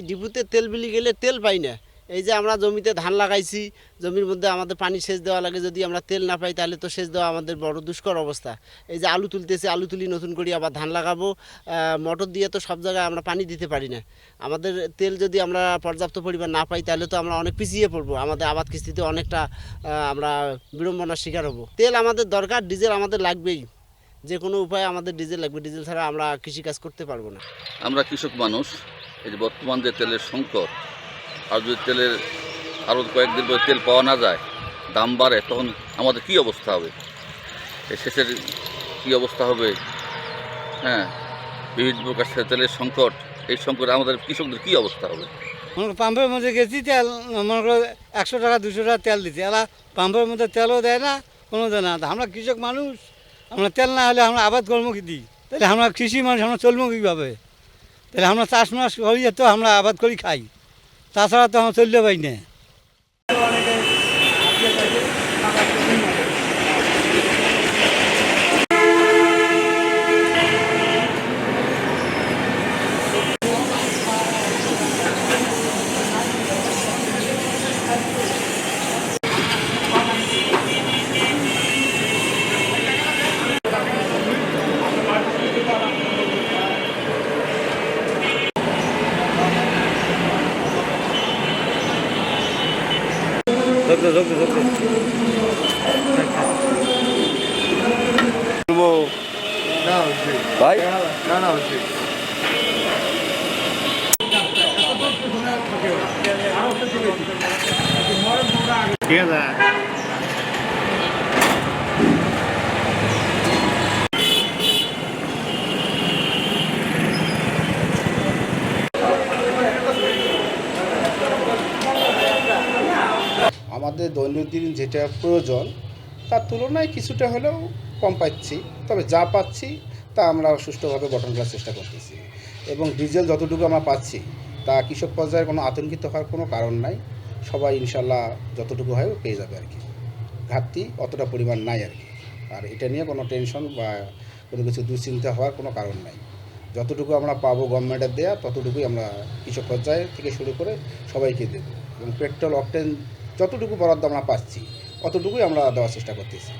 ডিপুতে তেল বিলি গেলে তেল পাই না। এই যে আমরা জমিতে ধান লাগাইছি, জমির মধ্যে আমাদের পানি সেচ দেওয়া লাগে, যদি আমরা তেল না পাই তাহলে তো সেচ দেওয়া আমাদের বড় দুষ্কর অবস্থা। এই যে আলু তুলতেছি, আলু তুলি নতুন করে আবার ধান লাগাবো, মোটর দিয়ে তো সব জায়গায় আমরা পানি দিতে পারি না। আমাদের তেল যদি আমরা পর্যাপ্ত পরিমাণ না পাই তাহলে তো আমরা অনেক পিছিয়ে পড়বো, আমাদের আবাদ কিস্তিতে অনেকটা আমরা বিড়ম্বনার শিকার হব। তেল আমাদের দরকার, ডিজেল আমাদের লাগবেই, যে কোনো উপায়ে আমাদের ডিজেল লাগবে, ডিজেল ছাড়া আমরা কৃষিকাজ করতে পারবো না। আমরা কৃষক মানুষ, এই যে বর্তমান যে তেলের সংকট, আর যদি তেলের আরও কয়েকদিন পরে তেল পাওয়া না যায়, দাম বাড়ে, তখন আমাদের কী অবস্থা হবে? এই শেষের কী অবস্থা হবে? হ্যাঁ, বিভিন্ন প্রকার তেলের সংকট, এই সংকটে আমাদের কৃষকদের কী অবস্থা হবে? পাম্পের মধ্যে গেছি, তেল মনে করো 100 টাকা 200 টাকা তেল দিতে, এরা পাম্পের মধ্যে তেলও দেয় না, কোনো দেয় না। আমরা কৃষক মানুষ, আমরা তেল না হলে আমরা আবাদ কর্ম কি দিই? তাহলে আমরা কৃষি মানুষ, আমরা চলবো কীভাবে? তাহলে আমরা চাষবাস করি, তো আমরা আবাদ করি খাই, তাছাড়া তো আমরা চলতে পারি না। ভাই ঠিক আছে। আমাদের দৈনন্দিন যেটা প্রয়োজন তার তুলনায় কিছুটা হলেও কম পাচ্ছি, তবে যা পাচ্ছি তা আমরা সুষ্ঠুভাবে গঠন করার চেষ্টা করতেছি। এবং ডিজেল যতটুকু আমরা পাচ্ছি তা কৃষক পর্যায়ে কোনো আতঙ্কিত হওয়ার কোনো কারণ নাই, সবাই ইনশাল্লাহ যতটুকু হয় পেয়ে যাবে আর কি, ঘাটতি অতটা পরিমাণ নাই আর কি। আর এটা নিয়ে কোনো টেনশন বা কোনো কিছু দুশ্চিন্তা হওয়ার কোনো কারণ নাই। যতটুকু আমরা পাবো গভর্নমেন্টের দেয়া ততটুকুই আমরা কৃষক পর্যায়ে থেকে শুরু করে সবাইকে দেবো। এবং পেট্রোল অকটেন যতটুকু বরাদ্দ আমরা পাচ্ছি অতটুকুই আমরা দেওয়ার চেষ্টা করতেছি।